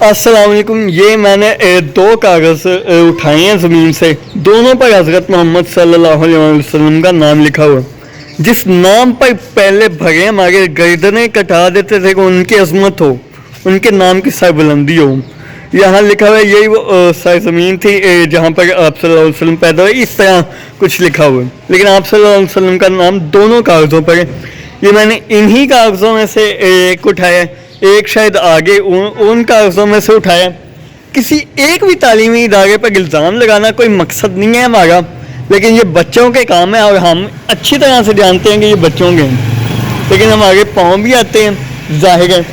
अस्सलाम वालेकुम। ये मैंने दो कागज़ उठाए हैं ज़मीन से, दोनों पर हज़रत मोहम्मद सल्लल्लाहु अलैहि वसल्लम का नाम लिखा हुआ है। जिस नाम पर पहले भगे हमारे गर्दनें कटा देते थे कि उनकी अजमत हो, उनके नाम की सरबुलंदी हो। यहाँ लिखा हुआ है, यही वो सरजमीन थी जहाँ पर आप सल्लल्लाहु अलैहि वसल्लम पैदा हुए, इस तरह कुछ लिखा हुआ है। लेकिन आप सल्लल्लाहु अलैहि वसल्लम का नाम दोनों कागज़ों पर है। ये मैंने इन्हीं कागज़ों में से एक उठाया, एक शायद आगे उन कागज़ों में से उठाया। किसी एक भी तालीमी इदारे पर इल्ज़ाम लगाना कोई मकसद नहीं है हमारा, लेकिन ये बच्चों के काम है और हम अच्छी तरह से जानते हैं कि ये बच्चों के हैं, लेकिन हमारे पाँव भी आते हैं। ज़ाहिर है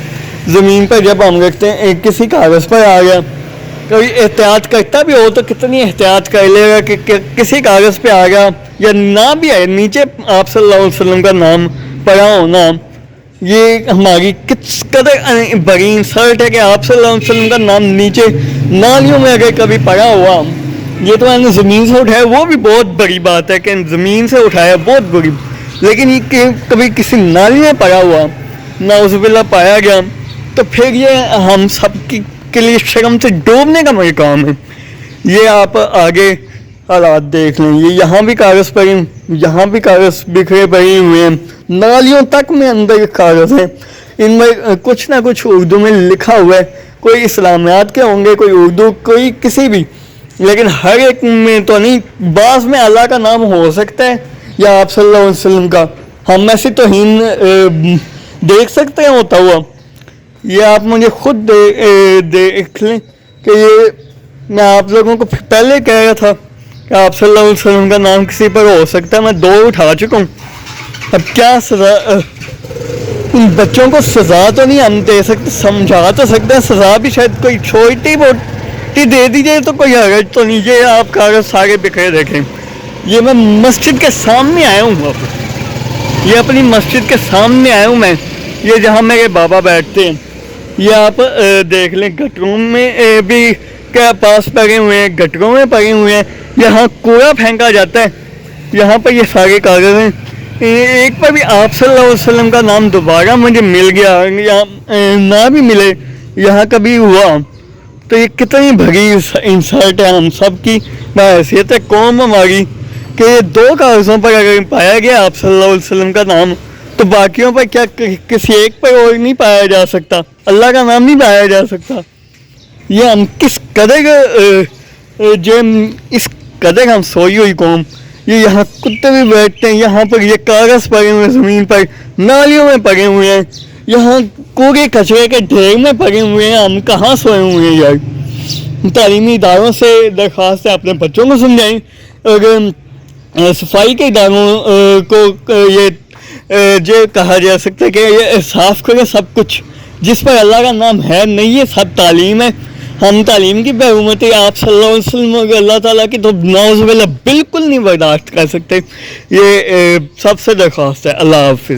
ज़मीन पर जब हम रखते हैं किसी कागज़ पर आ गया, कोई एहतियात करता भी हो तो कितनी एहतियात कर लेगा कि किसी कागज़ पे आ गया या ना भी आए, नीचे आप सल्लल्लाहु अलैहि वसल्लम का नाम पढ़ा होना, ये हमारी किस कदर बड़ी इंसल्ट है कि आप सल्लल्लाहु अलैहि वसल्लम का नाम नीचे नालियों में अगर कभी पड़ा हुआ। ये तो मैंने ज़मीन से उठाया, वो भी बहुत बड़ी बात है कि ज़मीन से उठाया, बहुत बड़ी। लेकिन ये कभी किसी नाली में पड़ा हुआ नाउज़ुबिल्लाह पाया गया तो फिर ये हम सब के लिए शर्म से डूबने का मकाम है। ये आप आगे हालात देख लें, ये यहाँ भी कागज़ पड़े, यहाँ भी कागज़ बिखरे पड़े हुए हैं, नालियों तक में अंदर कागज़ है। इनमें कुछ ना कुछ उर्दू में लिखा हुआ है, कोई इस्लामियात के होंगे, कोई उर्दू, कोई किसी भी, लेकिन हर एक में तो नहीं। बाज़ में अल्लाह का नाम हो सकता है या आप सल्लल्लाहु अलैहि वसल्लम का, हम ऐसी तौहीन देख सकते हैं होता हुआ। ये आप मुझे खुद देख लें कि ये मैं आप लोगों को पहले कह रहा था कि आप सल्लल्लाहु अलैहि वसल्लम का नाम किसी पर हो सकता है। मैं दो उठा चुका हूँ, अब क्या सज़ा इन बच्चों को सज़ा तो नहीं हम दे सकते, समझा तो सकते हैं। सज़ा भी शायद कोई छोटी मोटी दे दीजिए तो कोई हर्ज तो नहीं। ये आप कागज़ सारे बिखरे देखें, ये मैं मस्जिद के सामने आया हूँ, अब ये अपनी मस्जिद के सामने आया हूँ मैं, ये जहाँ मेरे बाबा बैठते हैं। ये आप देख लें, गटरों में भी क्या पास पड़े हुए हैं, गटरों में पड़े हुए हैं, यहाँ कूड़ा फेंका जाता है, यहाँ पर ये सारे कागज़ हैं। एक पर भी आप सल्लल्लाहु अलैहि वसल्लम का नाम दोबारा मुझे मिल गया या ना भी मिले, यहाँ कभी हुआ तो ये कितनी भरी इंसल्ट है हम सब की हैसियत है कौम हमारी कि ये दो कागज़ों पर अगर पाया गया आप सल्लल्लाहु अलैहि वसल्लम का नाम, तो बाकियों पर क्या किसी एक पर और नहीं पाया जा सकता, अल्लाह का नाम नहीं पाया जा सकता। ये हम किस कदर जो इस कदर हम सोई हुई कौम। ये यहाँ कुत्ते भी बैठते हैं, यहाँ पर ये कागज़ पड़े हुए हैं ज़मीन पर, नालियों में पड़े हुए हैं, यहाँ कूड़े कचरे के ढेर में पड़े हुए हैं। हम कहाँ सोए हुए हैं यार। तालीमी इदारों से दरख्वास्त है अपने बच्चों को समझाएं, और सफाई के इदारों को ये जो कहा जा सकता है कि ये साफ़ करें सब कुछ जिस पर अल्लाह का नाम है नहीं। ये सब तालीम है, हम तालीम की बेहुरमती आप सल्लल्लाहु अलैहि वसल्लम अल्लाह ताला की तो नाउज़ुबिल्लाह बिल्कुल नहीं बर्दाश्त कर सकते। ये सबसे दरख्वास्त है। अल्लाह हाफ़िज़।